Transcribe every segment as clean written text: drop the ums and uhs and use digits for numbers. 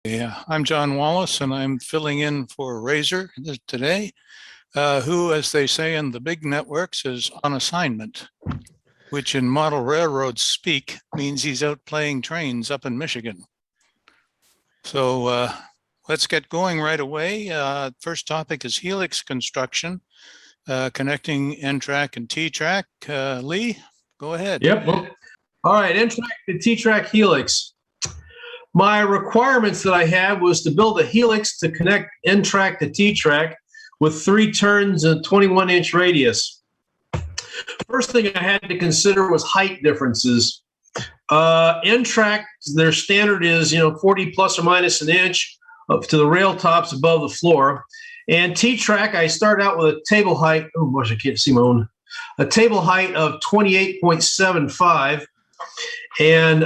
Yeah, I'm John Wallis, and I'm filling in for Razor today, who, as they say in the big networks, is on assignment, which in model railroad speak means he's out playing trains up in Michigan. So let's get going right away. First topic is Helix construction, connecting NTRAK and T-TRAK. Lee, go ahead. Yep. Well, all right, NTRAK to T-TRAK Helix. My requirements that I had was to build a helix to connect NTRAK to T-TRAK with 3 turns and 21-inch radius. First thing I had to consider was height differences. NTRAK, their standard is 40 plus or minus an inch up to the rail tops above the floor. And T-TRAK, I start out with a table height. Oh gosh, I can't see my own. A table height of 28.75, and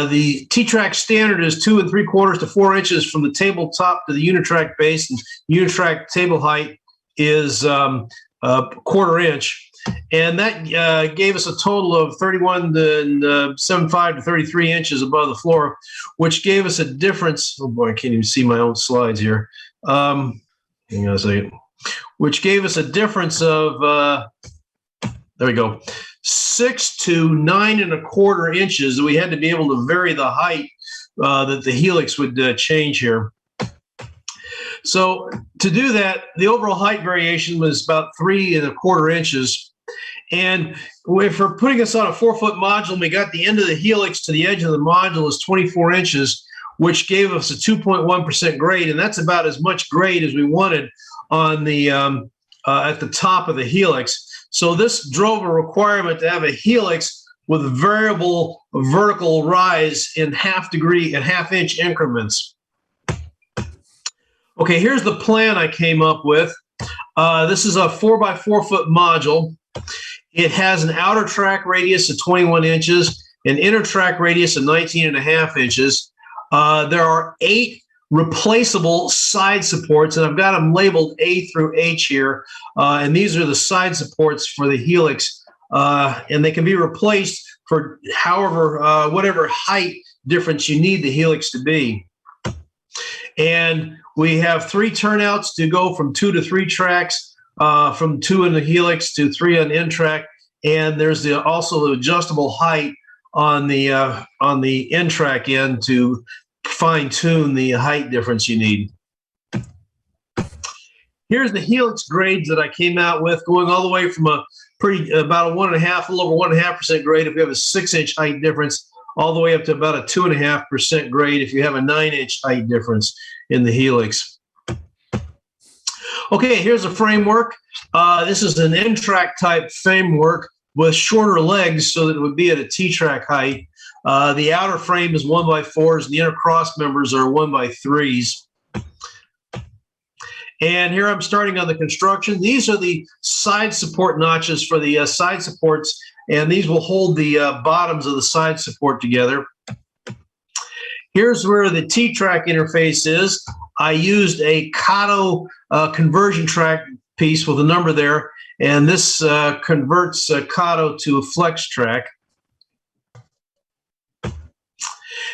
the T-TRAK standard is 2 3/4 to 4 inches from the table top to the UniTRAK base, and UniTRAK table height is a 1/4 inch, and that gave us a total of 31.75 to 33 inches above the floor, which gave us a difference. Oh boy, I can't even see my own slides here. Hang on a second. Which gave us a difference of there we go, 6 to 9 1/4 inches. We had to be able to vary the height that the helix would change here. So to do that, the overall height variation was about 3 1/4 inches. And if we're putting this on a 4-foot module, and we got the end of the helix to the edge of the module is 24 inches, which gave us a 2.1% grade, and that's about as much grade as we wanted on the at the top of the helix. So this drove a requirement to have a helix with variable vertical rise in half-inch increments. Okay, here's the plan I came up with. This is a 4x4-foot module. It has an outer track radius of 21 inches, an inner track radius of 19.5 inches. There are 8 replaceable side supports, and I've got them labeled A through H here, and these are the side supports for the helix, and they can be replaced for whatever height difference you need the helix to be. And we have 3 turnouts to go from 2 to 3 tracks, from 2 in the helix to 3 on NTRAK, and there's also the adjustable height on the NTRAK end to fine-tune the height difference you need. Here's the helix grades that I came out with, going all the way from about a 1.5, a little over 1.5% grade if you have a 6-inch height difference, all the way up to about a 2.5% grade if you have a 9-inch height difference in the helix. Okay, here's a framework. This is an NTRAK type framework with shorter legs so that it would be at a T-TRAK height. The outer frame is 1x4s, and the inner cross members are 1x3s. And here I'm starting on the construction. These are the side support notches for the side supports, and these will hold the bottoms of the side support together. Here's where the T-TRAK interface is. I used a Kato conversion track piece with a number there, and this converts Kato to a flex track.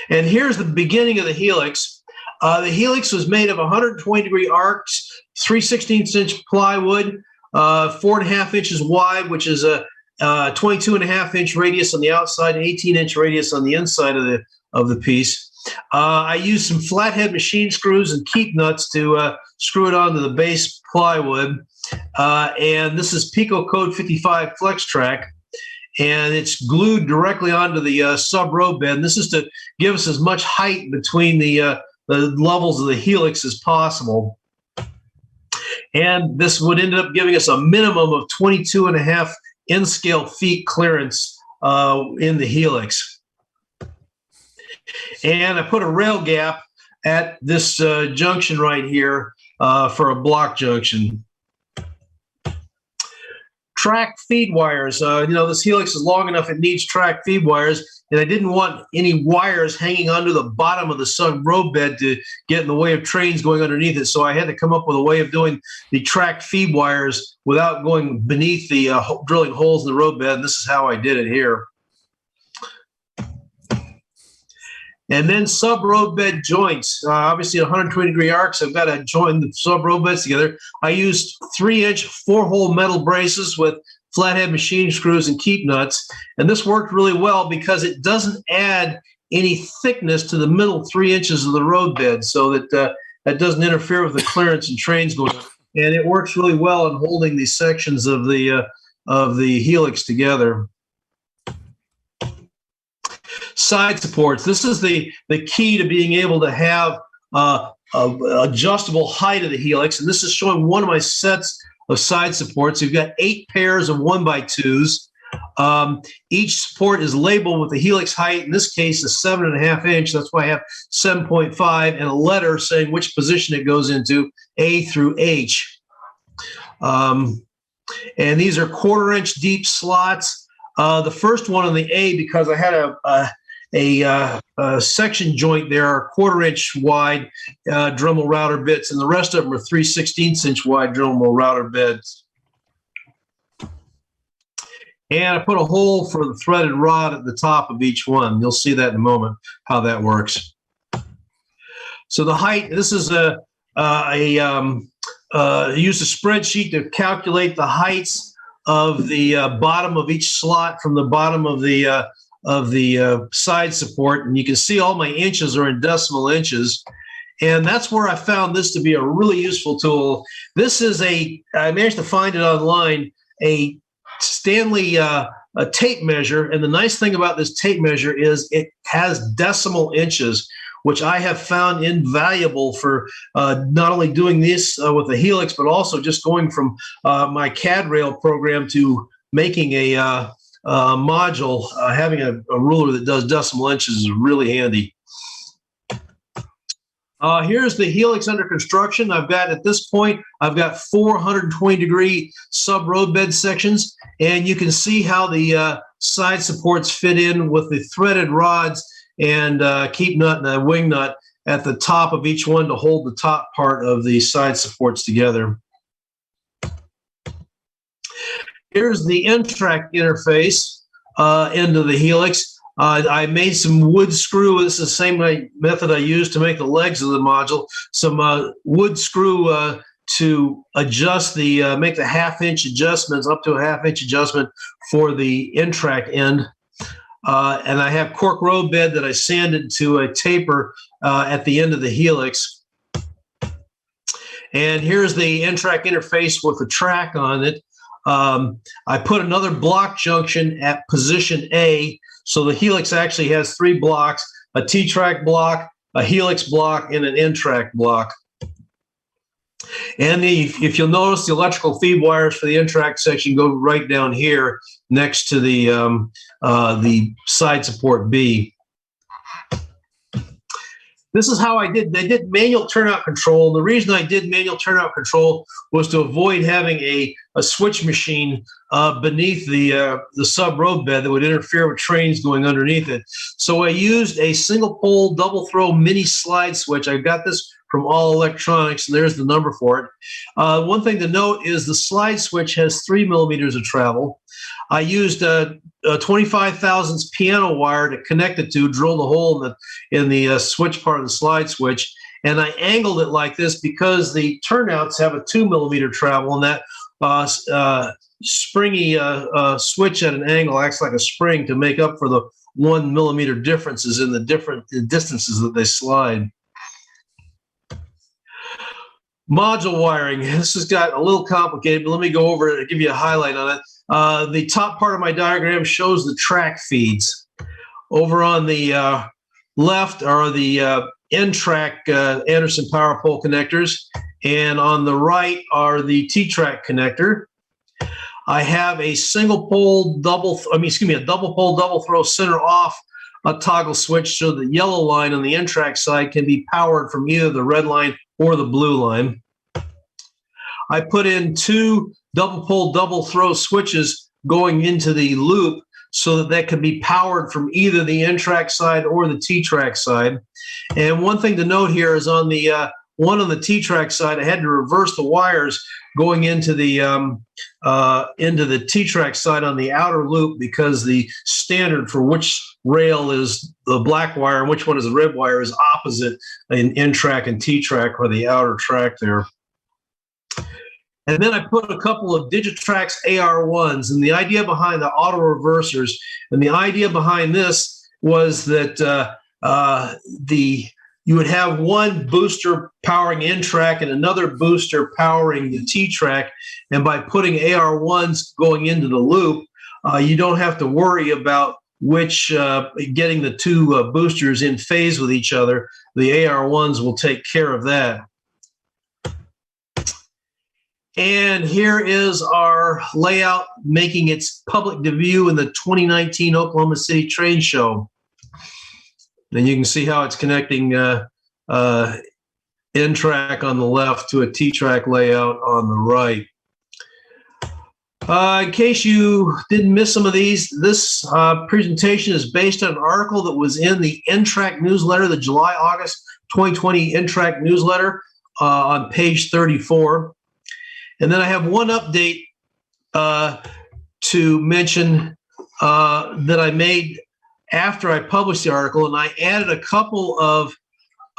And here's the beginning of the helix. The helix was made of 120-degree arcs, 3/16-inch plywood, 4.5 inches wide, which is a 22.5-inch radius on the outside, and 18-inch radius on the inside of the piece. I used some flathead machine screws and keep nuts to screw it onto the base plywood. And this is Pico Code 55 Flex Track, and it's glued directly onto the sub-road bed. And this is to give us as much height between the levels of the helix as possible. And this would end up giving us a minimum of 22.5 in-scale feet clearance in the helix. And I put a rail gap at this junction right here for a block junction. Track feed wires. This helix is long enough, it needs track feed wires, and I didn't want any wires hanging onto the bottom of the sub-road bed to get in the way of trains going underneath it. So I had to come up with a way of doing the track feed wires without going beneath the drilling holes in the road bed, and this is how I did it here. And then sub-roadbed joints. Obviously, 120-degree arcs, I've got to join the sub-roadbeds together. I used 3-inch 4-hole metal braces with flathead machine screws and keep nuts. And this worked really well because it doesn't add any thickness to the middle 3 inches of the roadbed, so that that doesn't interfere with the clearance and trains going on. And it works really well in holding these sections of the Helix together. Side supports. This is the key to being able to have adjustable height of the Helix. And this is showing one of my sets of side supports. You've got 8 pairs of 1x2s. Each support is labeled with the Helix height. In this case, is 7.5 inch. That's why I have 7.5 and a letter saying which position it goes into, A through H. And these are 1/4 inch deep slots. The first one on the A, because I had a section joint there, are 1/4 inch wide Dremel router bits, and the rest of them are 3/16 inch wide Dremel router bits. And I put a hole for the threaded rod at the top of each one. You'll see that in a moment, how that works. So the height, this is used a spreadsheet to calculate the heights of the bottom of each slot from the bottom of the side support. And you can see all my inches are in decimal inches. And that's where I found this to be a really useful tool. This is I managed to find it online, a Stanley a tape measure. And the nice thing about this tape measure is it has decimal inches, which I have found invaluable for not only doing this with the Helix, but also just going from my CAD rail program to making a module. Having a ruler that does decimal inches is really handy. Here's the Helix under construction. At this point, I've got 420-degree sub-roadbed sections, and you can see how the side supports fit in with the threaded rods and keep nut and a wing nut at the top of each one to hold the top part of the side supports together. Here's the NTRAK interface into the Helix. I made some wood screw. This is the same method I used to make the legs of the module. Some wood screw to adjust make the 1/2 inch adjustments, up to a 1/2 inch adjustment for the NTRAK end. And I have cork road bed that I sanded to a taper at the end of the Helix. And here's the NTRAK interface with the track on it. I put another block junction at position A. So the Helix actually has 3 blocks, a T-TRAK block, a Helix block, and an NTRAK block. And if you'll notice, the electrical feed wires for the NTRAK section go right down here next to the side support B. This is how I did. They did manual turnout control. The reason I did manual turnout control was to avoid having a switch machine beneath the sub road bed that would interfere with trains going underneath it. So I used a single pole double throw mini slide switch. I got this from All Electronics, and there's the number for it. One thing to note is the slide switch has 3 millimeters of travel. I used a 25 thousandths piano wire to connect it to, drilled a hole in the switch part of the slide switch, and I angled it like this because the turnouts have a 2 millimeter travel, and that springy switch at an angle acts like a spring to make up for the 1 millimeter differences in the different distances that they slide. Module wiring. This has got a little complicated, but let me go over it and give you a highlight on it. The top part of my diagram shows the track feeds. Over on the left are the NTRAK Anderson power pole connectors, and on the right are the T-TRAK connector. I have a single pole double throw center off a toggle switch, so the yellow line on the NTRAK side can be powered from either the red line or the blue line. I put in 2 double pole double throw switches going into the loop so that can be powered from either the NTRAK side or the T-TRAK side. And one thing to note here is on the one on the T-TRAK side, I had to reverse the wires going into the into the T-TRAK side on the outer loop, because the standard for which rail is the black wire and which one is the red wire is opposite in NTRAK and T-TRAK, or the outer track there. And then I put a couple of Digitrax AR1s, and the idea behind the auto reversers, and the idea behind this was that you would have one booster powering NTRAK and another booster powering the T-TRAK, and by putting AR1s going into the loop, you don't have to worry about which getting the two boosters in phase with each other. The AR1s will take care of that. And here is our layout making its public debut in the 2019 Oklahoma City Train Show. And you can see how it's connecting NTRAK on the left to a T-TRAK layout on the right. In case you didn't miss some of these, this presentation is based on an article that was in the NTRAK newsletter, the July-August 2020 NTRAK newsletter on page 34. And then I have one update to mention that I made after I published the article, and I added a couple of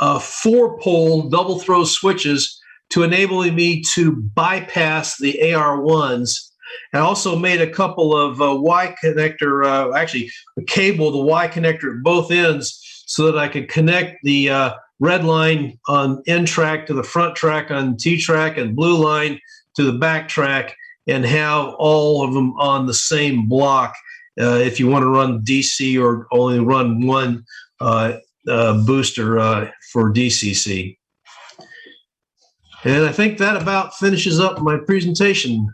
4-pole double throw switches to enable me to bypass the AR1s. I also made a couple of Y connector, actually a cable, the Y connector at both ends, so that I could connect the red line on NTRAK to the front track on T-TRAK, and blue line to the back track, and have all of them on the same block if you want to run DC or only run one booster for DCC. And I think that about finishes up my presentation.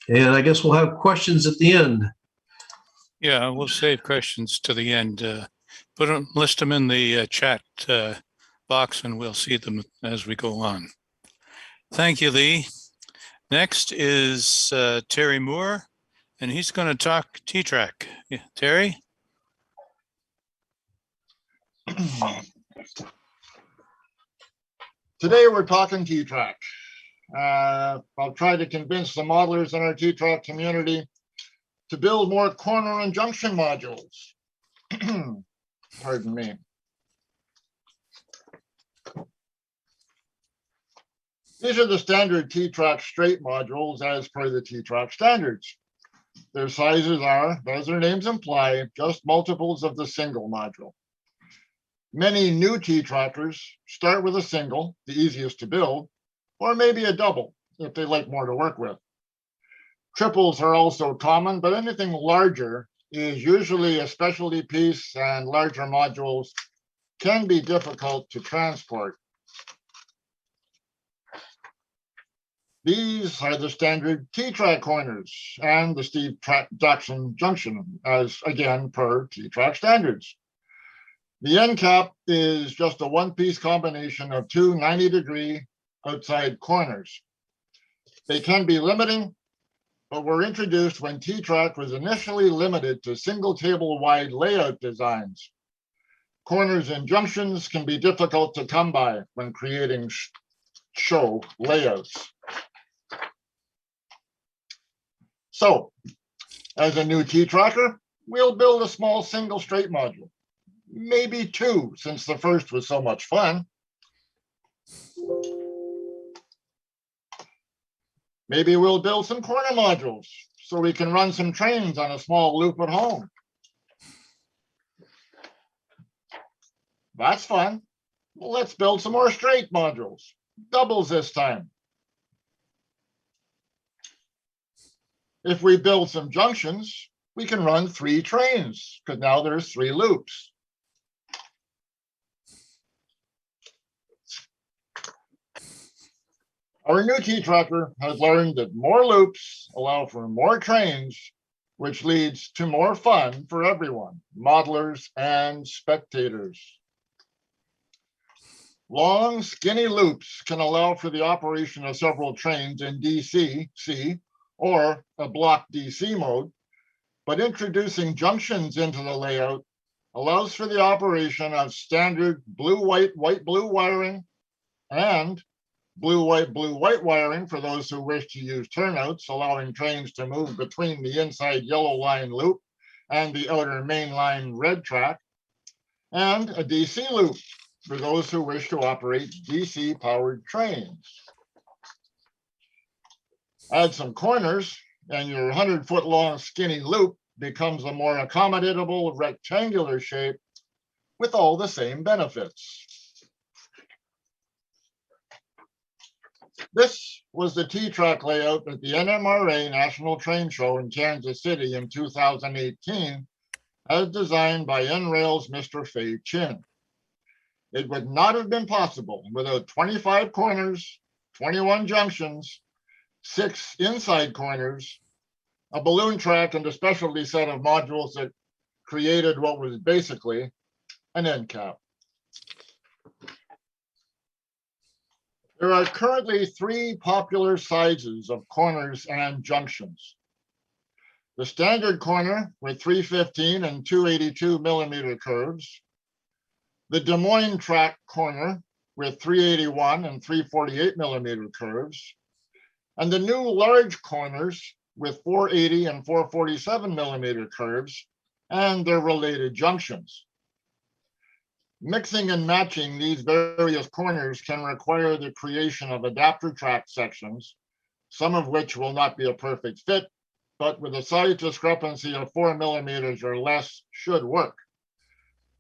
And I guess we'll have questions at the end. Yeah, we'll save questions to the end. List them in the chat box, and we'll see them as we go on. Thank you, Lee. Next is Terry Moore, and he's going to talk T-TRAK. Yeah, Terry? Today we're talking T-TRAK. I'll try to convince the modelers in our T-TRAK community to build more corner and junction modules. Pardon me. These are the standard T-TRAK straight modules as per the T-TRAK standards. Their sizes are, as their names imply, just multiples of the single module. Many new T-TRAKers start with a single, the easiest to build, or maybe a double if they like more to work with. Triples are also common, but anything larger is usually a specialty piece, and larger modules can be difficult to transport. These are the standard T-TRAK corners and the Steve Jackson junction, as again per T-TRAK standards. The end cap is just a one-piece combination of two 90-degree outside corners. They can be limiting, but were introduced when T-TRAK was initially limited to single table wide layout designs. Corners and junctions can be difficult to come by when creating show layouts. So, as a new T-TRAKer, we'll build a small single straight module. Maybe two, since the first was so much fun. Maybe we'll build some corner modules so we can run some trains on a small loop at home. That's fun. Well, let's build some more straight modules, doubles this time. If we build some junctions, we can run 3 trains, because now there's 3 loops. Our new T-TRAKer has learned that more loops allow for more trains, which leads to more fun for everyone, modelers and spectators. Long, skinny loops can allow for the operation of several trains in DC or a block DC mode, but introducing junctions into the layout allows for the operation of standard blue-white, white-blue wiring and blue-white wiring for those who wish to use turnouts, allowing trains to move between the inside yellow line loop and the outer main line red track, and a DC loop for those who wish to operate DC-powered trains. Add some corners, and your 100-foot-long skinny loop becomes a more accommodatable rectangular shape with all the same benefits. This was the T-TRAK layout at the NMRA National Train Show in Kansas City in 2018, as designed by NRail's Mr. Fei Chin. It would not have been possible without 25 corners, 21 junctions, 6 inside corners, a balloon track, and a specialty set of modules that created what was basically an end cap. There are currently 3 popular sizes of corners and junctions. The standard corner with 315 and 282 millimeter curves, the Des Moines track corner with 381 and 348 millimeter curves, and the new large corners with 480 and 447 millimeter curves and their related junctions. Mixing and matching these various corners can require the creation of adapter track sections, some of which will not be a perfect fit, but with a size discrepancy of 4 millimeters or less should work.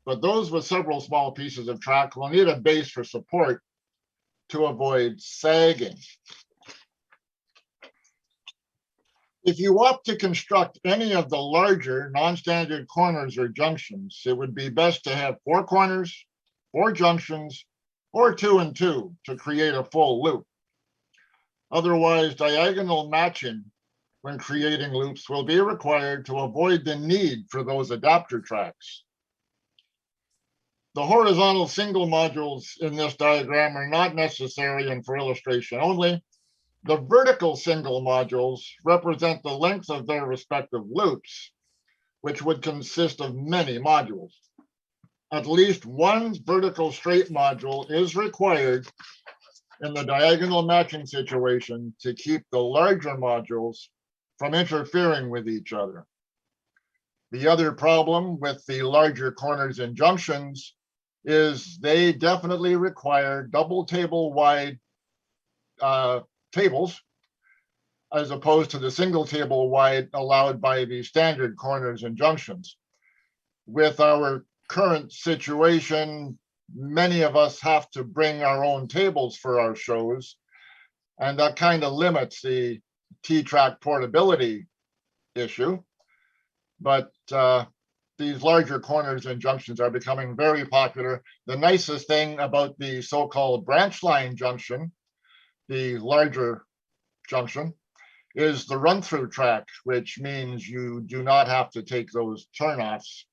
But those with several small pieces of track will need a base for support to avoid sagging. If you opt to construct any of the larger non-standard corners or junctions, it would be best to have 4 corners, 4 junctions, or 2 and 2 to create a full loop. Otherwise, diagonal matching when creating loops will be required to avoid the need for those adapter tracks. The horizontal single modules in this diagram are not necessary and for illustration only. The vertical single modules represent the length of their respective loops, which would consist of many modules. At least one vertical straight module is required in the diagonal matching situation to keep the larger modules from interfering with each other. The other problem with the larger corners and junctions is they definitely require double table wide tables, as opposed to the single table wide allowed by the standard corners and junctions. With our current situation, many of us have to bring our own tables for our shows, and that kind of limits the T-TRAK portability issue. But these larger corners and junctions are becoming very popular. The nicest thing about the so-called branch line junction, the larger junction, is the run-through track, which means you do not have to take those turnoffs.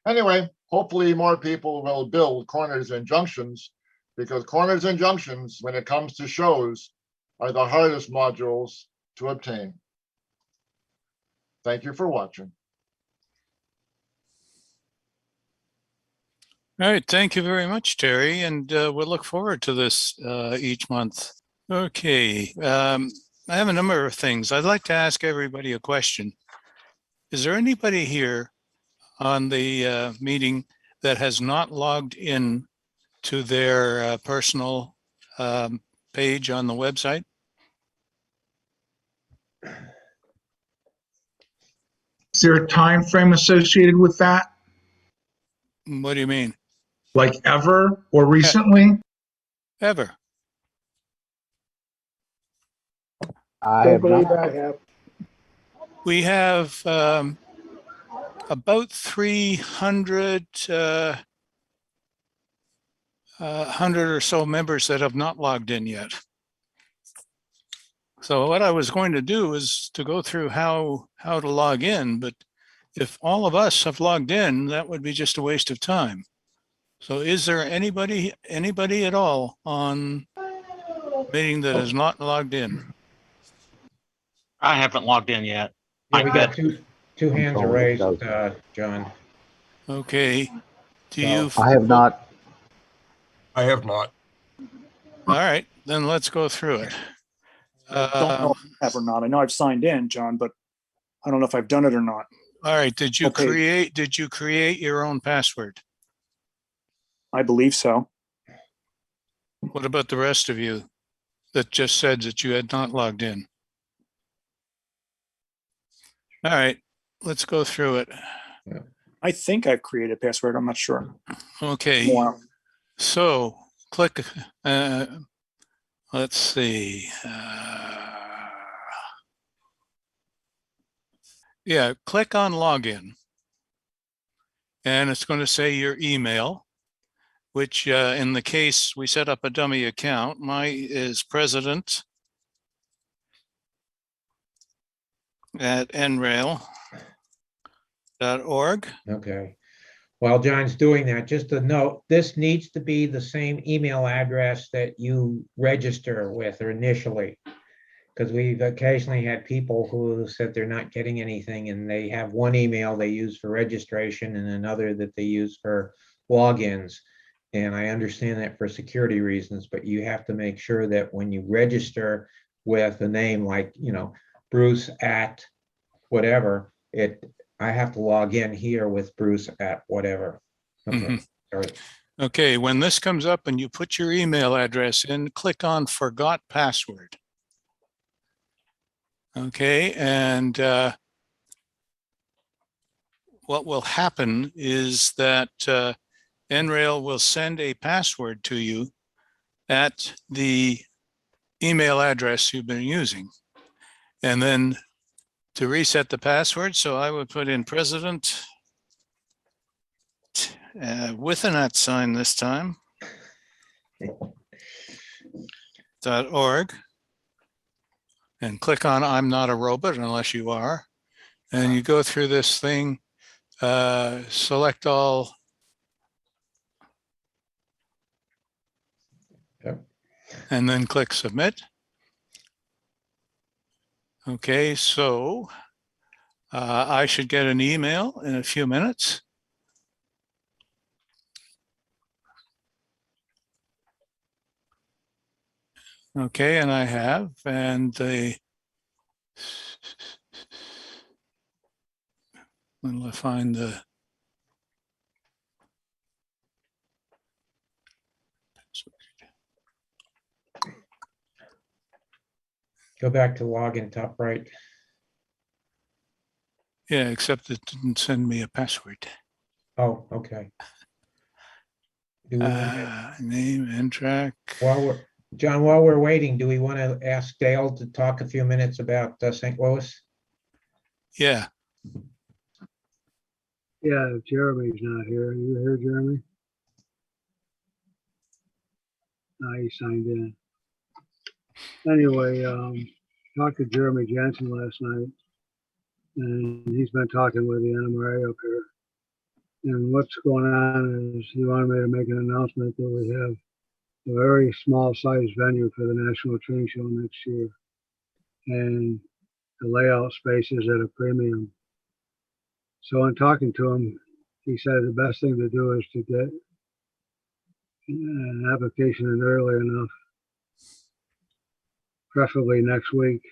Anyway, hopefully more people will build corners and junctions, because corners and junctions, when it comes to shows, are the hardest modules to obtain. Thank you for watching. All right, thank you very much, Terry, and we'll look forward to this each month. Okay, I have a number of things. I'd like to ask everybody a question. Is there anybody here on the meeting that has not logged in to their personal page on the website? Is there a time frame associated with that? What do you mean? Like ever or recently? Ever? I Don't have believe not. I have. We have about 300 100 or so members that have not logged in yet. So what I was going to do is to go through how to log in, but if all of us have logged in, that would be just a waste of time. So is there anybody at all on the meeting that is not logged in? I haven't logged in yet. Yeah, We got two hands are raised, John. Okay. Do So- you? I have not. I have not. All right. then let's go through it. I don't know if I have or not. I know I've signed in, John, but I don't know if I've done it or not. All right, did you Okay. create your own password? I believe so. What about the rest of you that just said that you had not logged in? All right, let's go through it. I think I've created a password. I'm not sure. Okay, Wow. so click, let's see. Yeah, click on login. And it's going to say your email, which in the case we set up a dummy account. Mine is president@nrail.org. Okay. While John's doing that, just a note, this needs to be the same email address that you register with or initially. Because we've occasionally had people who said they're not getting anything and they have one email they use for registration and another that they use for logins. And I understand that for security reasons, but you have to make sure that when you register with a name like, Bruce at whatever, I have to log in here with Bruce at whatever. Okay. Sorry. Okay, when this comes up and you put your email address in, click on Forgot Password. Okay, and what will happen is that NRail will send a password to you at the email address you've been using. And then to reset the password, so I would put in president with an @ sign this time, .org, and click on I'm not a robot unless you are. And you go through this thing, select all. Yep. And then click submit. Okay, so I should get an email in a few minutes. Okay, and I have, and when I find the Go back to login top right. yeah, except it didn't send me a password. Oh, okay. Do we want to, Name, NTRAK. John, while we're waiting, do we want to ask Dale to talk a few minutes about St. Louis? Yeah, Yeah, Jeremy's not here. You here, Jeremy? No, he signed in. Anyway, talked to Jeremy Jensen last night, and he's been talking with the NRA up here. And what's going on is he wanted me to make an announcement that we have a very small size venue for the National Train Show next year. And the layout space is at a premium. So in talking to him, he said the best thing to do is to get an application in early enough, preferably next week.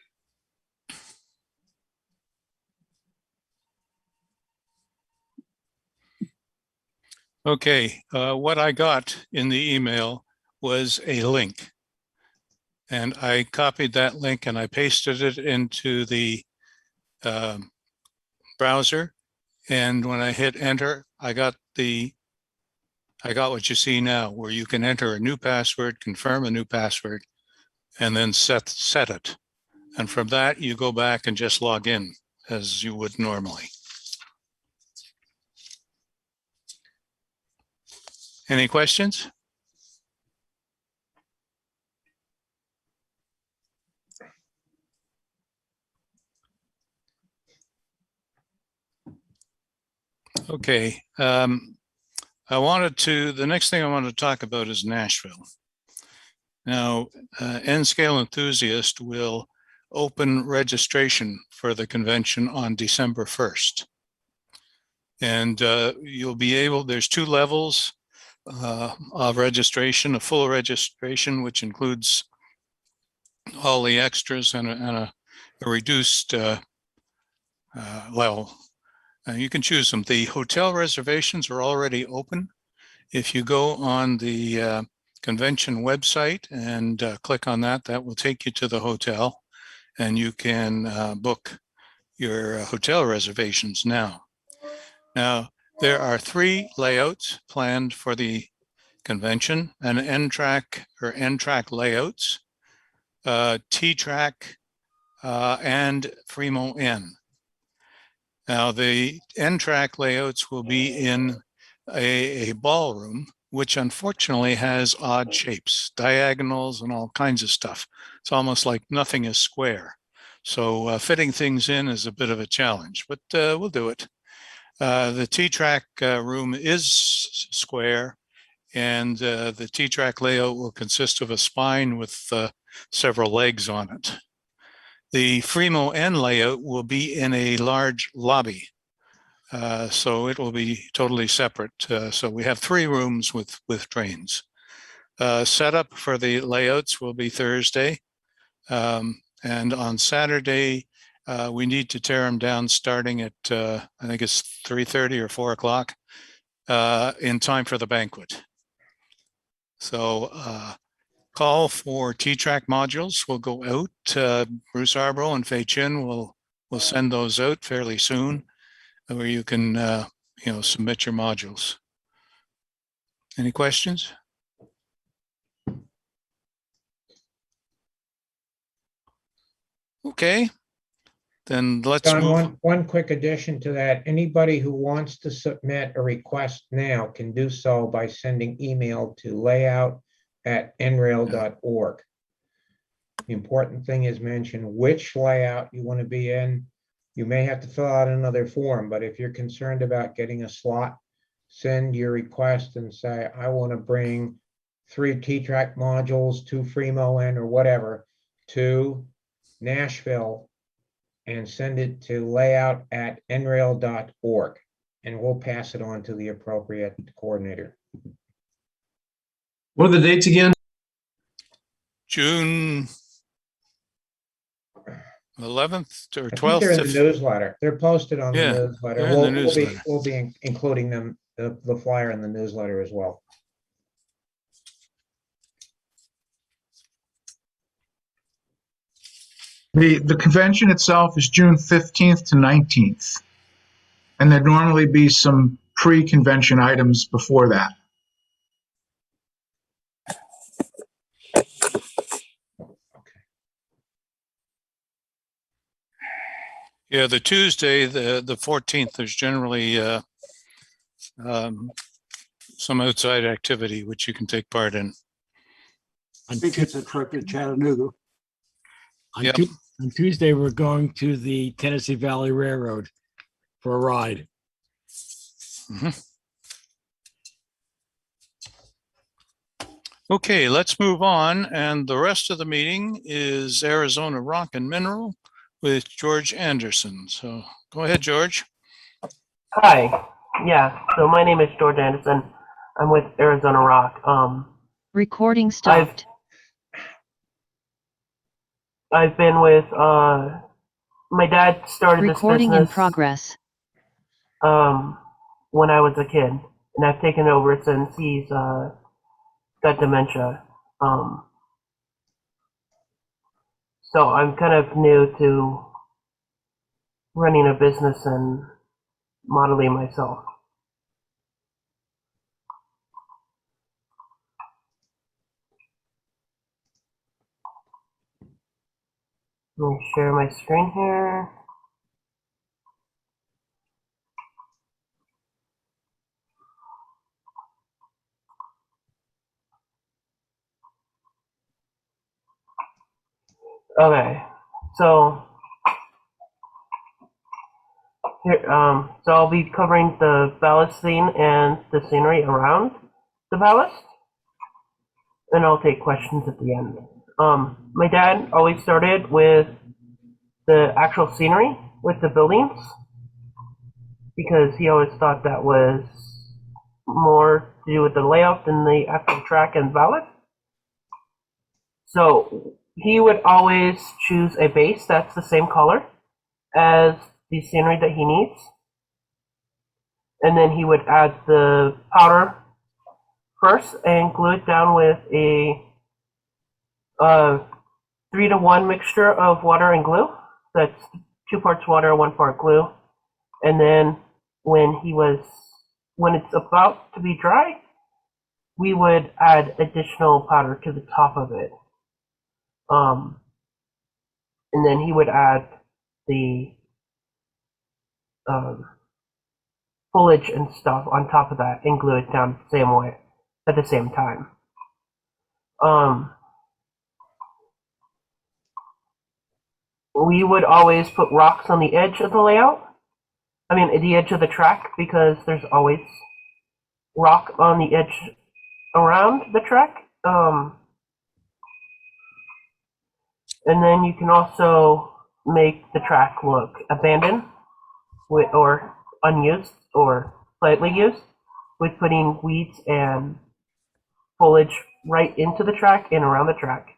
okay. What I got in the email was a link. And I copied that link and I pasted it into the browser. And when I hit enter, I got what you see now, where you can enter a new password, confirm a new password, and then set it. And from that, you go back and just log in as you would normally. Any questions? Okay. The next thing I wanted to talk about is Nashville. Now, N-Scale Enthusiast will open registration for the convention on December 1st. And you'll be able, there's 2 levels of registration, a full registration, which includes all the extras and a reduced level. You can choose them. The hotel reservations are already open. If you go on the convention website and click on that, that will take you to the hotel, and you can book your hotel reservations now. Now, there are 3 layouts planned for the convention: an NTRAK or NTRAK layouts, T-TRAK, and Fremo N. Now, the NTRAK layouts will be in a ballroom, which unfortunately has odd shapes, diagonals and all kinds of stuff. It's almost like nothing is square. So fitting things in is a bit of a challenge, but we'll do it. The T-TRAK room is square, and the T-TRAK layout will consist of a spine with several legs on it. The Fremo N layout will be in a large lobby, so it will be totally separate. So we have 3 rooms with trains. Setup for the layouts will be Thursday, and on Saturday, we need to tear them down starting at, I think it's 3:30 or 4 o'clock, in time for the banquet. So call for T-TRAK modules will go out. Bruce Arbro and Fei Chin will send those out fairly soon, where you can submit your modules. Any questions? Okay, then let's John, move. one quick addition to that. Anybody who wants to submit a request now can do so by sending email to layout@nrail.org. The important thing is mention which layout you want to be in. You may have to fill out another form, but if you're concerned about getting a slot, send your request and say, I want to bring 3 T-TRAK modules, 2 Fremo N or whatever to Nashville, and send it to layout@nrail.org, and we'll pass it on to the appropriate coordinator. What are the dates again? I June 11th or think they're in 12th. the newsletter. They're posted on the Yeah, newsletter. they're in the newsletter. We'll be including them, the flyer in the newsletter as well. The convention itself is June 15th to 19th. And there'd normally be some pre-convention items before that. Yeah, the Tuesday, the 14th, there's generally some outside activity which you can take part in. I think it's a trip to Chattanooga. Yep. On Tuesday, we're going to the Tennessee Valley Railroad for a ride. Okay, let's move on. And the rest of the meeting is Arizona Rock and Mineral with George Anderson. So go ahead, George. Hi. Yeah. So my name is George Anderson. I'm with Arizona Rock. Recording stopped. I've been with my dad started Recording this in business progress. when I was a kid, and I've taken over since he's got dementia. So I'm kind of new to running a business and modeling myself. Let me share my screen here. Okay, so here, so I'll be covering the ballast scene and the scenery around the ballast, and I'll take questions at the end. My dad always started with the actual scenery with the buildings because he always thought that was more to do with the layout than the actual track and ballast. So he would always choose a base that's the same color as the scenery that he needs. And then he would add the powder first and glue it down with a 3-to-1 mixture of water and glue. That's 2 parts water, 1 part glue. And then when it's about to be dry, we would add additional powder to the top of it. And then he would add the foliage and stuff on top of that and glue it down the same way at the same time. We would always put rocks on the edge of the layout. I mean, the edge of the track, because there's always rock on the edge around the track. And then you can also make the track look abandoned or unused or slightly used with putting weeds and foliage right into the track and around the track.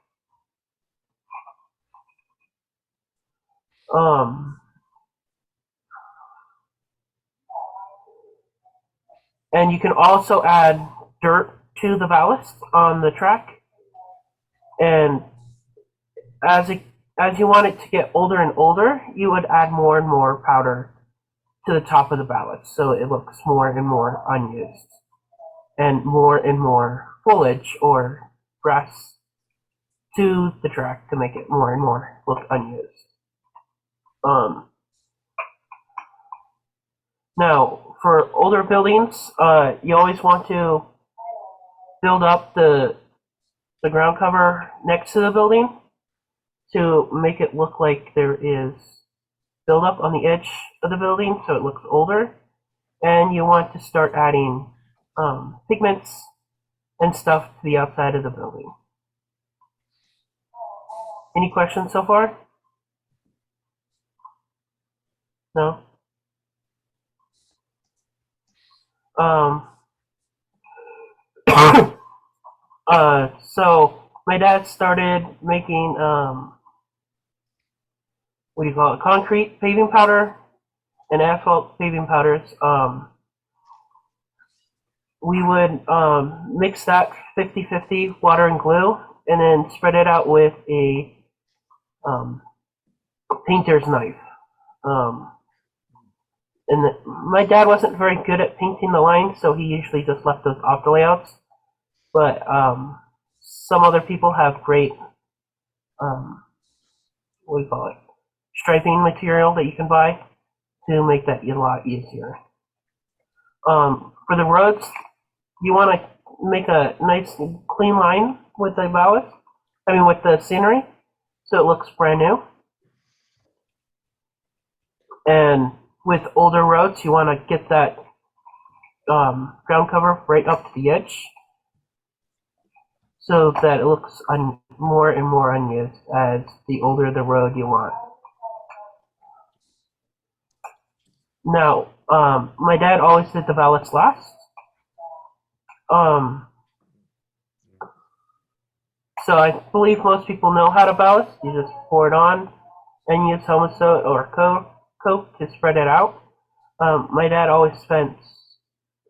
And you can also add dirt to the ballast on the track. And as you want it to get older and older, you would add more and more powder to the top of the ballast, so it looks more and more unused, and more foliage or grass to the track to make it more and more look unused. Now, for older buildings, you always want to build up the ground cover next to the building to make it look like there is buildup on the edge of the building, so it looks older. And you want to start adding pigments and stuff to the outside of the building. Any questions so far? No? So my dad started making what do you call it? Concrete paving powder and asphalt paving powders. We would mix that 50-50 water and glue, and then spread it out with a painter's knife. My dad wasn't very good at painting the lines, so he usually just left those off the layouts. But some other people have great, what do you call it, striping material that you can buy to make that a lot easier. For the roads, you want to make a nice clean line with the ballast, with the scenery, so it looks brand new. And with older roads, you want to get that ground cover right up to the edge, so that it looks more and more unused as the older the road you want. Now, my dad always did the ballast last. So I believe most people know how to ballast. You just pour it on and use Homosote or Coke to spread it out. My dad always spent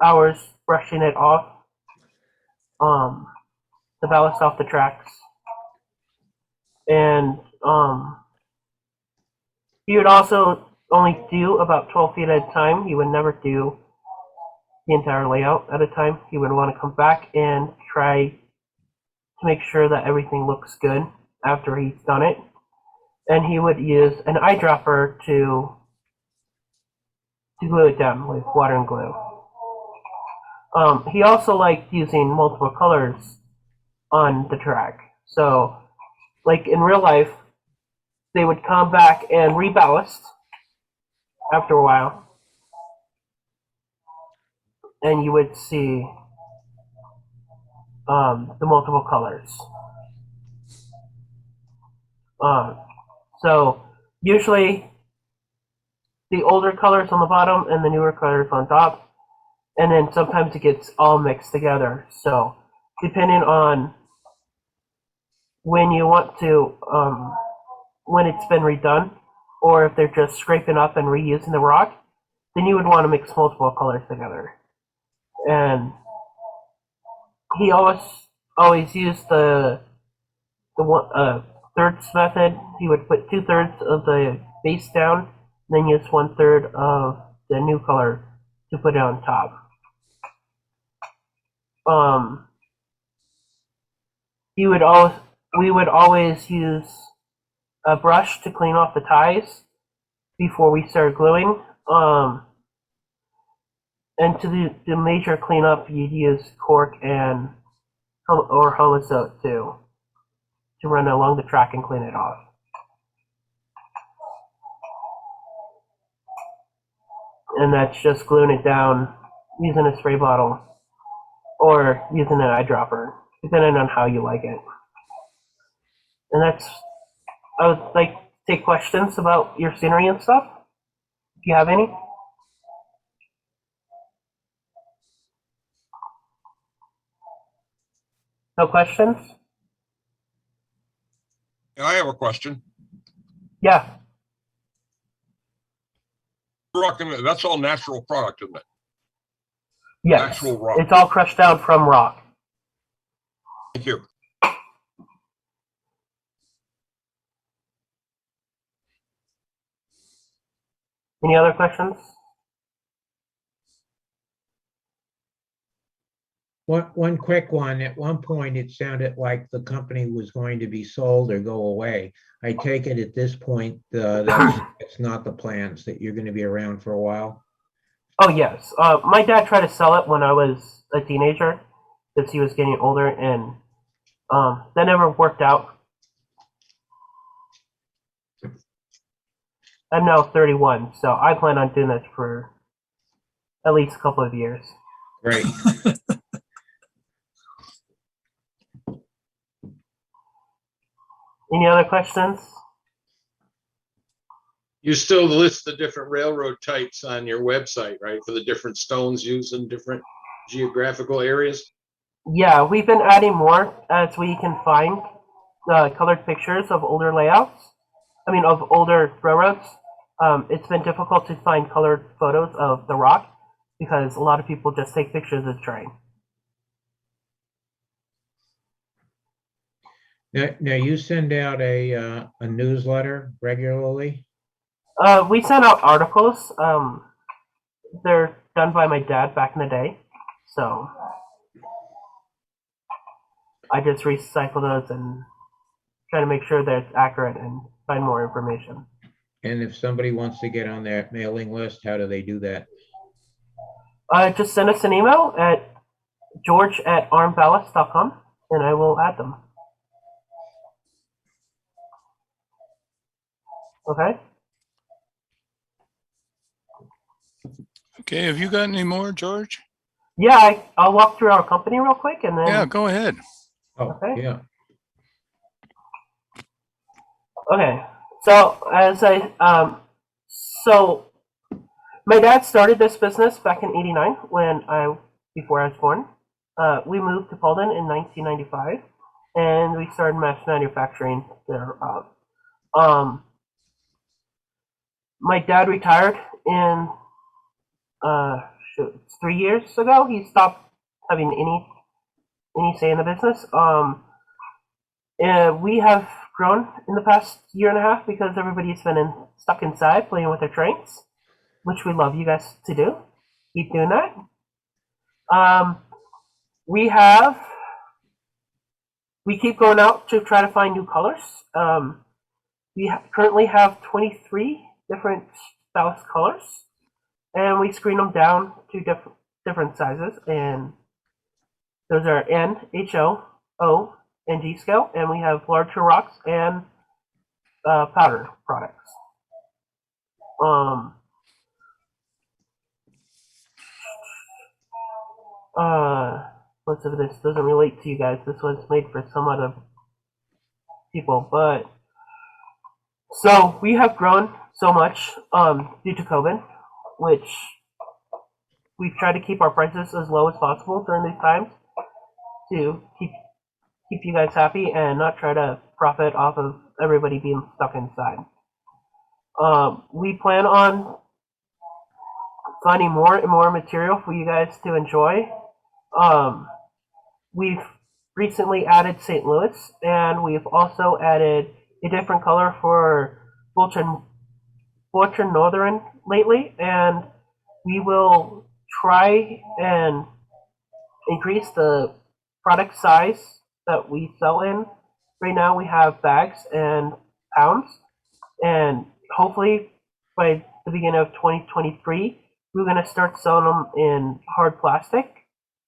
hours brushing it off, the ballast off the tracks. And he would also only do about 12 feet at a time. He would never do the entire layout at a time. He would want to come back and try to make sure that everything looks good after he's done it. And he would use an eyedropper to glue it down with water and glue. He also liked using multiple colors on the track. So, like in real life, they would come back and reballast after a while, and you would see the multiple colors. So usually the older colors on the bottom and the newer colors on top, and then sometimes it gets all mixed together. So depending on when you want to, when it's been redone, or if they're just scraping up and reusing the rock, then you would want to mix multiple colors together. And he always used the thirds method. He would put 2/3 of the base down, then use 1/3 of the new color to put it on top. We would always use a brush to clean off the ties before we started gluing. And to do the major cleanup, you'd use cork or homosote to run along the track and clean it off. And that's just gluing it down using a spray bottle or using an eyedropper, depending on how you like it. And I would like to take questions about your scenery and stuff, if you have any. No questions? I have a question. Yeah. Rock, that's all natural product, isn't it? Yes. Actual rock. It's all crushed down from rock. Thank you. Any other questions? One quick one. At one point, it sounded like the company was going to be sold or go away. I take it at this point, that's not the plans, that you're going to be around for a while? Oh, yes. My dad tried to sell it when I was a teenager because he was getting older, and that never worked out. I'm now 31, so I plan on doing this for at least a couple of years. Great. Any other questions? You still list the different railroad types on your website, right? For the different stones used in different geographical areas? Yeah, we've been adding more as we can find colored pictures of older layouts. I mean, of older railroads. It's been difficult to find colored photos of the rock because a lot of people just take pictures of the train. Now you send out a newsletter regularly? We send out articles. They're done by my dad back in the day, so I just recycle those and try to make sure that it's accurate and find more information. And if somebody wants to get on that mailing list, how do they do that? Just send us an email at george@armballast.com and I will add them. Okay? Okay, have you got any more, George? Yeah, I'll walk through our company real quick and then. Yeah, go ahead. Oh, Okay. yeah. Okay, so so my dad started this business back in '89 before I was born. We moved to Paulden in 1995, and we started mass manufacturing there. My dad retired in 3 years ago. He stopped having any say in the business. We have grown in the past year and a half because everybody's been stuck inside playing with their trains, which we love you guys to do. Keep doing that. We keep going out to try to find new colors. We currently have 23 different ballast colors, and we screen them down to different sizes, and those are N, HO, O, and G scale, and we have larger rocks and powder products. Most of this doesn't relate to you guys. This was made for some other people, but so we have grown so much due to COVID, which we've tried to keep our prices as low as possible during these times to keep keep you guys happy and not try to profit off of everybody being stuck inside. We plan on finding more and more material for you guys to enjoy. We've recently added St. Louis, and we've also added a different color for Fulton Northern lately, and we will try and increase the product size that we sell in. Right now we have bags and pounds, and hopefully by the beginning of 2023, we're going to start selling them in hard plastic,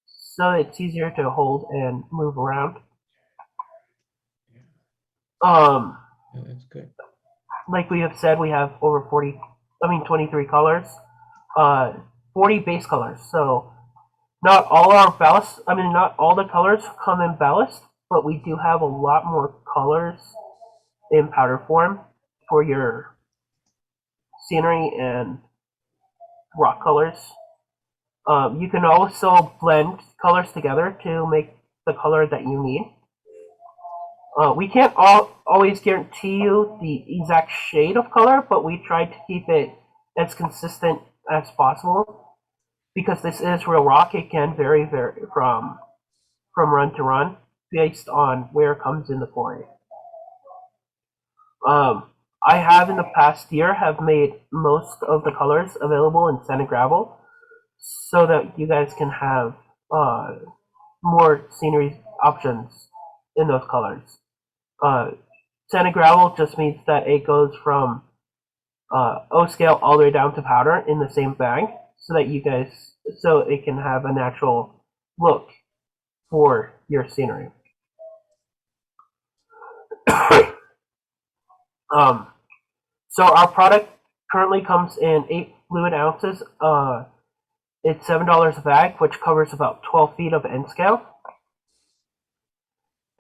so it's easier to hold and move around. Yeah, that's good. Like we have said, we have over 23 colors, 40 base colors. So not all our ballast, not all the colors come in ballast, but we do have a lot more colors in powder form for your scenery and rock colors. You can also blend colors together to make the color that you need. We can't always guarantee you the exact shade of color, but we try to keep it as consistent as possible. Because this is real rock, it can vary from run to run based on where it comes in the quarry. I have in the past year have made most of the colors available in sand and gravel, so that you guys can have more scenery options in those colors. Sand and gravel just means that it goes from O scale all the way down to powder in the same bag, so it can have a natural look for your scenery. So our product currently comes in 8 fluid ounces. It's $7 a bag, which covers about 12 feet of end scale.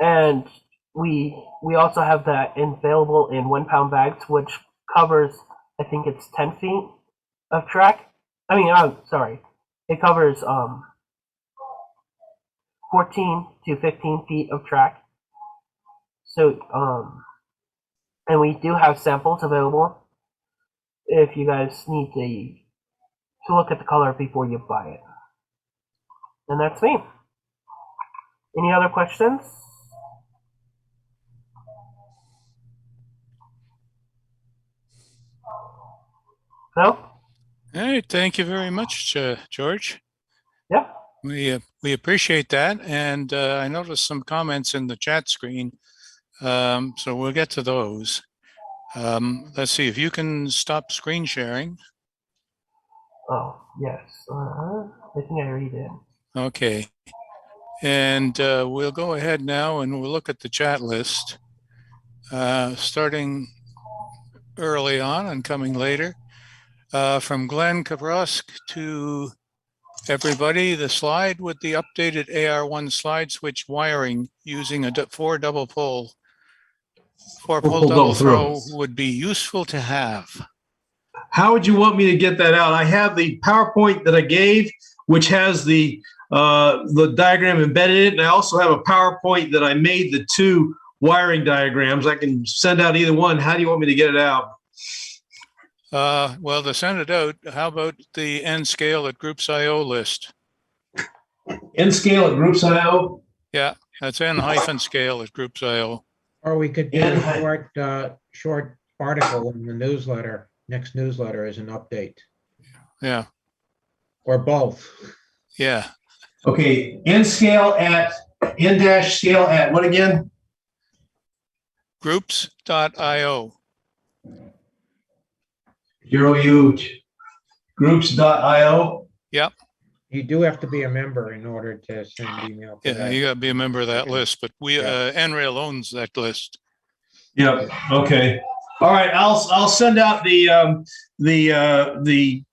And we also have that available in 1 pound bags, which covers, I think it's 10 feet of track. It covers 14 to 15 feet of track. So, and we do have samples available if you guys need to look at the color before you buy it. And that's me. Any other questions? No? All right, thank you very much, George. Yeah. We appreciate that, and I noticed some comments in the chat screen, so we'll get to those. Let's see if you can stop screen sharing. Oh, yes. I think I already did. Okay, and we'll go ahead now and we'll look at the chat list, starting early on and coming later. From Glenn Kabrusk to everybody, the slide with the updated AR1 slide switch wiring using a 4 double pull double throw would be useful to have. How would you want me to get that out? I have the PowerPoint that I gave, which has the diagram embedded in it, and I also have a PowerPoint that I made the 2 wiring diagrams. I can send out either one. How do you want me to get it out? Well, to send it out, how about the N scale at Groups.io list? N scale at Groups.io? Yeah, that's N-scale at Groups.io. Or we could do a short article in the newsletter, next newsletter as an update. Yeah. Or both. Yeah. Okay, N-scale at, N-scale at what again? Groups.io. Groups.io. Yep. You do have to be a member in order to send email. Yeah, you got to be a member of that list, but NRail owns that list. Yep. Okay. All right. I'll send out the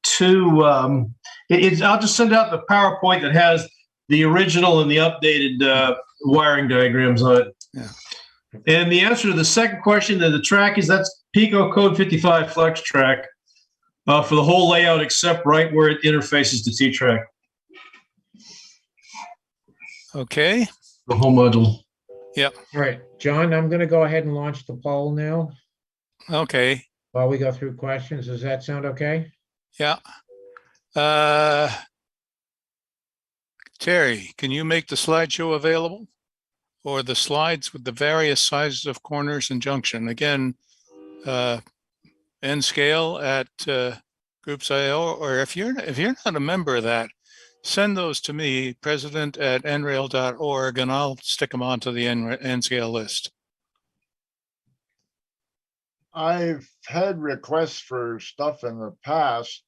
2. I'll just send out the PowerPoint that has the original and the updated wiring diagrams on it. Yeah. And the answer to the second question, the track is that's Pico Code 55 Flex Track for the whole layout except right where it interfaces to T-TRAK. Okay. The whole module. Yep. All right, John, I'm gonna go ahead and launch the poll now Okay. while we go through questions. Does that sound okay? Yeah. Terry, can you make the slideshow available? Or the slides with the various sizes of corners and junction? Again, N scale at groups.io, or if you're not a member of that, send those to me, president@nrail.org, and I'll stick them onto the N scale list. I've had requests for stuff in the past.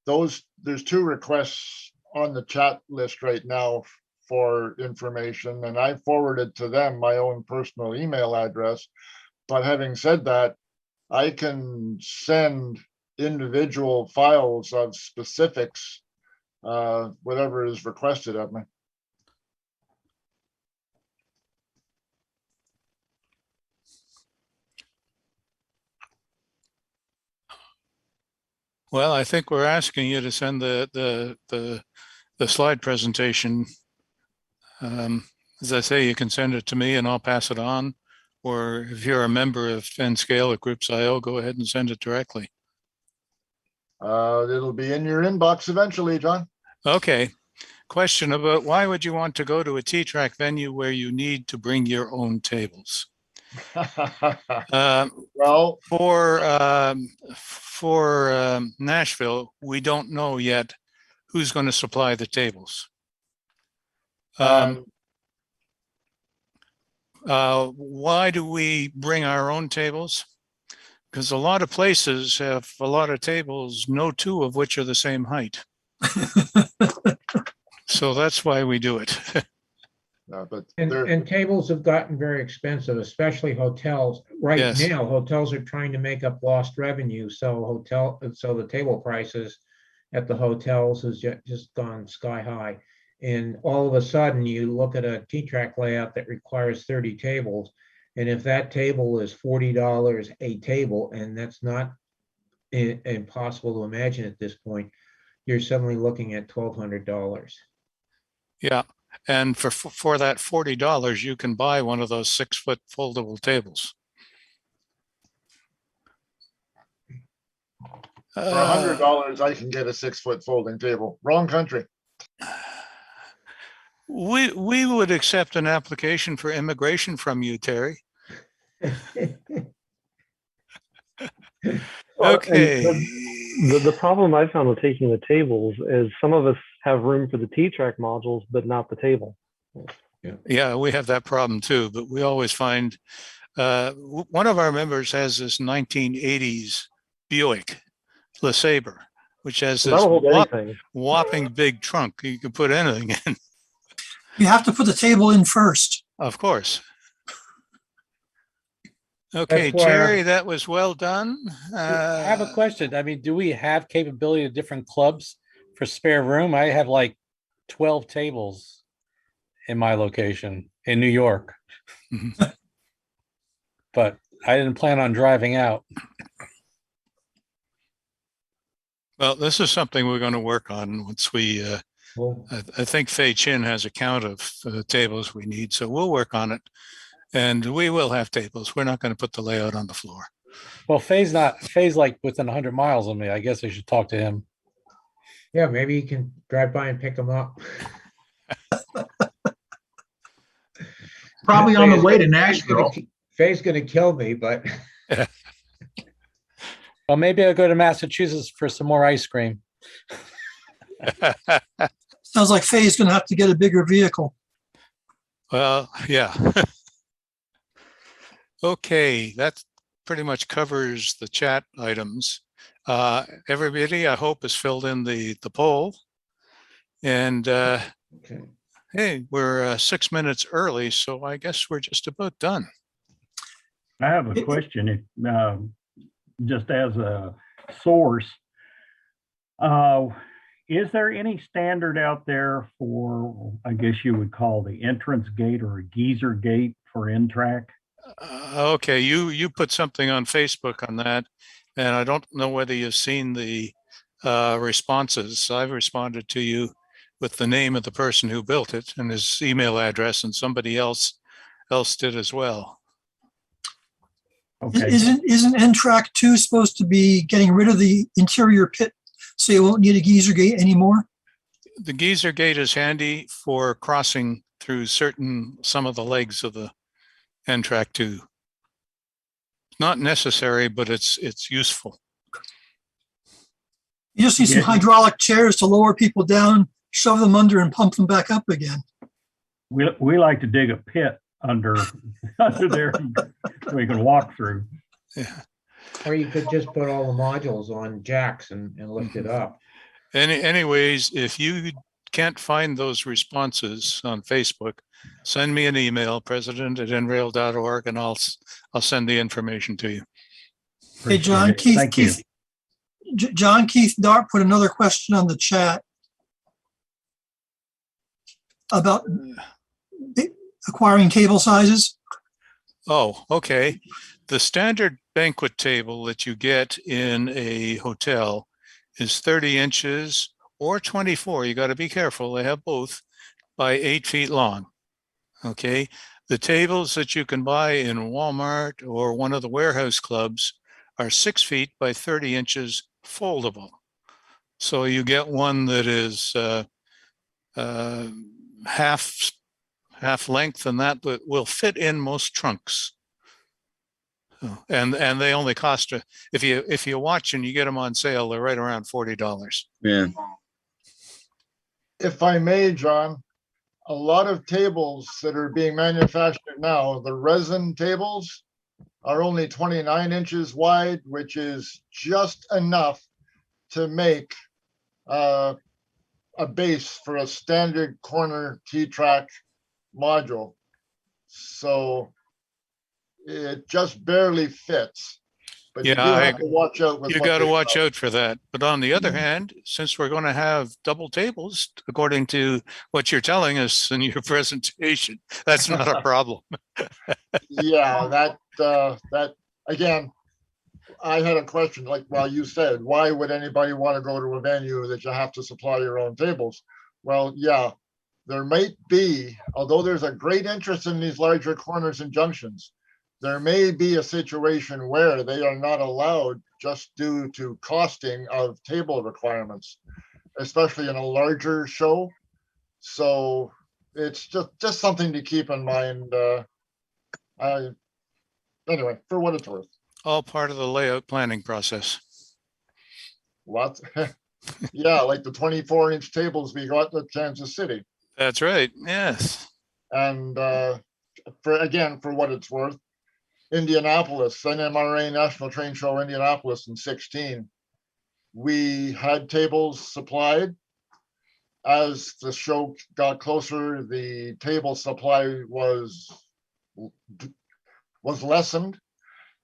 There's 2 requests on the chat list right now for information, and I forwarded to them my own personal email address. But having said that, I can send individual files of specifics, whatever is requested of me. Well, I think we're asking you to send the slide presentation. As I say, you can send it to me and I'll pass it on. Or if you're a member of N scale at groups.io, go ahead and send it directly. It'll be in your inbox eventually, John. Okay. Question about why would you want to go to a T-TRAK venue where you need to bring your own tables? Well, for Nashville, we don't know yet who's going to supply the tables. Why do we bring our own tables? Because a lot of places have a lot of tables, no 2 of which are the same height. So that's why we do it. but And tables have gotten very expensive, especially hotels. Right Yes. now, hotels are trying to make up lost revenue, so the table prices at the hotels has just gone sky high. And all of a sudden, you look at a T-TRAK layout that requires 30 tables, and if that table is $40 a table, and that's not impossible to imagine at this point, you're suddenly looking at $1,200. Yeah. And for that $40, you can buy one of those 6-foot foldable tables. for $100, I can get a 6-foot folding table. Wrong country. We would accept an application for immigration from you, Terry. Okay. The problem I found with taking the tables is some of us have room for the T-TRAK modules, but not the table. Yeah, we have that problem too, but we always find one of our members has this 1980s Buick LeSabre, which has this whopping big trunk. You can put anything in. You have to put the table in first. Of course. Okay, Terry, that was well done. I have a question. I mean, do we have capability of different clubs for spare room? I have like 12 tables in my location in New York, but I didn't plan on driving out. Well, this is something we're going to work on once we, I think Fei Chin has a count of tables we need, so we'll work on it. And we will have tables. We're not going to put the layout on the floor. Well, Faye's like within 100 miles of me. I guess I should talk to him. Yeah, maybe you can drive by and pick him up. Probably on the way to Nashville. Faye's going to kill me, but. Well, maybe I'll go to Massachusetts for some more ice cream. Sounds like Faye's going to have to get a bigger vehicle. Well, yeah. Okay, that pretty much covers the chat items. Everybody, I hope, has filled in the poll. And hey, we're 6 minutes early, so I guess we're just about done. I have a question. Just as a source, is there any standard out there for, I guess you would call the entrance gate or a geyser gate for NTRAK? Okay, you put something on Facebook on that, and I don't know whether you've seen the responses. I've responded to you with the name of the person who built it and his email address, and somebody else else did as well. Okay. Isn't NTRAK 2 supposed to be getting rid of the interior pit so you won't need a geyser gate anymore? The geyser gate is handy for crossing through some of the legs of the NTRAK 2. Not necessary, but it's useful. You just need some Yeah. hydraulic chairs to lower people down, shove them under and pump them back up again. We like to dig a pit under there so we can walk through. Yeah. Or you could just put all the modules on jacks and lift it up. Anyways, if you can't find those responses on Facebook, send me an email, president@nrail.org, and I'll send the information to you. Hey, John, Appreciate it. Thank you. John Keith Dart put another question on the chat about acquiring table sizes. Oh, okay. The standard banquet table that you get in a hotel is 30 inches or 24. You got to be careful. They have both, by 8 feet long. Okay. The tables that you can buy in Walmart or one of the warehouse clubs are 6 feet by 30 inches foldable. So you get one that is half length, and that will fit in most trunks. And they only cost, if you watch and you get them on sale, they're right around $40. Yeah. If I may, John, a lot of tables that are being manufactured now, the resin tables are only 29 inches wide, which is just enough to make a base for a standard corner T-TRAK module. So it just barely fits. But you do have to watch out with you got to watch out for that. But on the other hand, since we're going to have double tables, according to what you're telling us in your presentation, that's not a problem. Yeah, that again, I had a question, like, well, you said, why would anybody want to go to a venue that you have to supply your own tables? Well, yeah, there might be, although there's a great interest in these larger corners and junctions, there may be a situation where they are not allowed just due to costing of table requirements, especially in a larger show. So it's just something to keep in mind. Anyway, for what it's worth. All part of the layout planning process. Lots. Yeah, like the 24-inch tables we got at Kansas City. That's right. Yes. And for what it's worth, Indianapolis, NMRA National Train Show Indianapolis in 16, we had tables supplied. As the show got closer, the table supply was lessened,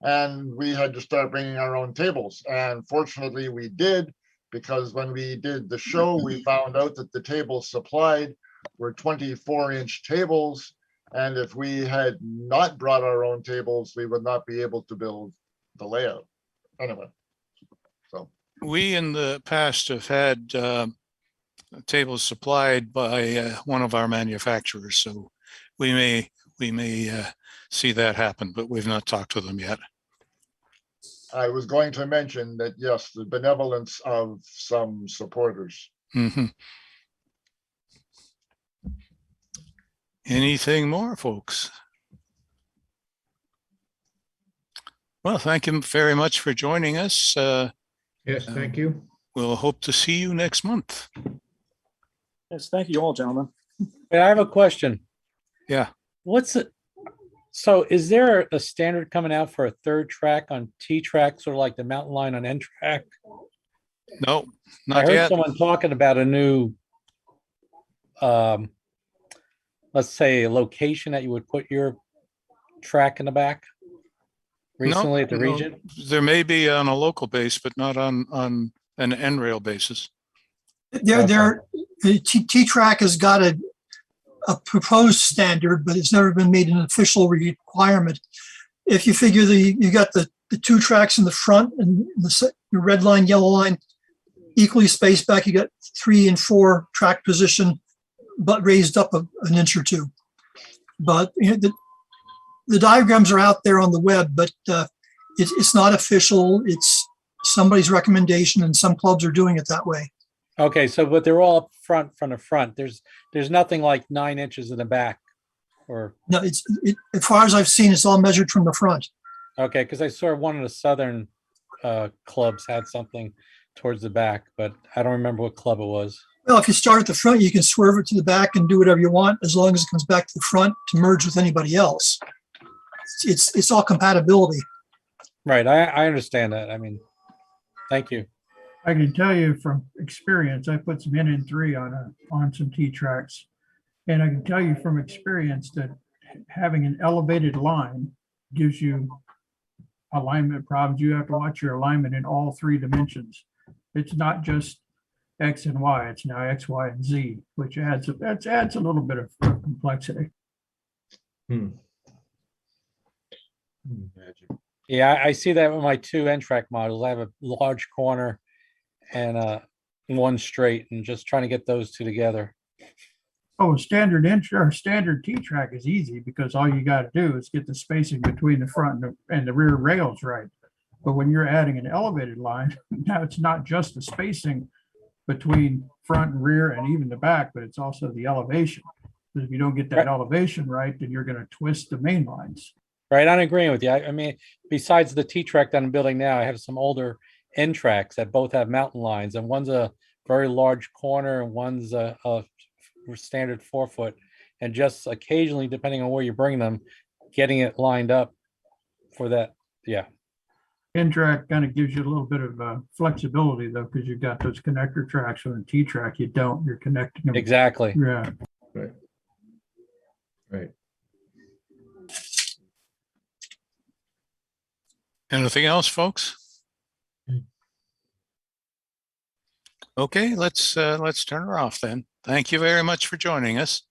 and we had to start bringing our own tables. And fortunately we did, because when we did the show, we found out that the tables supplied were 24-inch tables. And if we had not brought our own tables, we would not be able to build the layout. Anyway, so. We in the past have had tables supplied by one of our manufacturers, so we may see that happen, but we've not talked to them yet. I was going to mention that, yes, the benevolence of some supporters. Mm-hmm. Anything more, folks? Well, thank you very much for joining us. Yes, thank you. We'll hope to see you next month. Yes, thank you all, gentlemen. Hey, I have a question. Yeah. So is there a standard coming out for a third track on T-TRAK, sort of like the mountain line on NTRAK? No, I not heard yet. someone talking about a new, let's say, a location that you would put your track in the back recently at the region. There may be on a local base, but not on an NRail basis. T-TRAK has got a proposed standard, but it's never been made an official requirement. If you figure you got the two tracks in the front and the red line, yellow line, equally spaced back, you got 3 and 4 track position, but raised up an inch or two. But the diagrams are out there on the web, but it's not official. It's somebody's recommendation, and some clubs are doing it that way. Okay, so but they're all up front from the front. There's nothing like 9 inches in the back, or No, as far as I've seen, it's all measured from the front. okay, because I saw one of the southern clubs had something towards the back, but I don't remember what club it was. Well, if you start at the front, you can swerve it to the back and do whatever you want, as long as it comes back to the front to merge with anybody else. It's all compatibility. Right, I understand that. I mean, thank you. I can tell you from experience, I put some NN3 on some T-TRAKs. And I can tell you from experience that having an elevated line gives you alignment problems. You have to watch your alignment in all 3 dimensions. It's not just X and Y, it's now X, Y, and Z, which adds a little bit of complexity. Yeah, I see that with my 2 NTRAK models. I have a large corner and one straight, and just trying to get those 2 together. Oh, standard T-TRAK is easy because all you got to do is get the spacing between the front and the rear rails right. But when you're adding an elevated line, now it's not just the spacing between front and rear and even the back, but it's also the elevation. Because if you don't get that elevation right, then you're going to twist the main lines. Right, I'm agreeing with you. I mean, besides the T-TRAK that I'm building now, I have some older NTRAKs that both have mountain lines, and one's a very large corner and one's a standard 4-foot, and just occasionally, depending on where you bring them, getting it lined up for that. Yeah. NTRAK kind of gives you a little bit of flexibility though, because you've got those connector tracks. On a T-TRAK, you don't. You're connecting them. Exactly. Yeah. Right. Right. Anything else, folks? Okay, let's turn her off then. Thank you very much for joining us.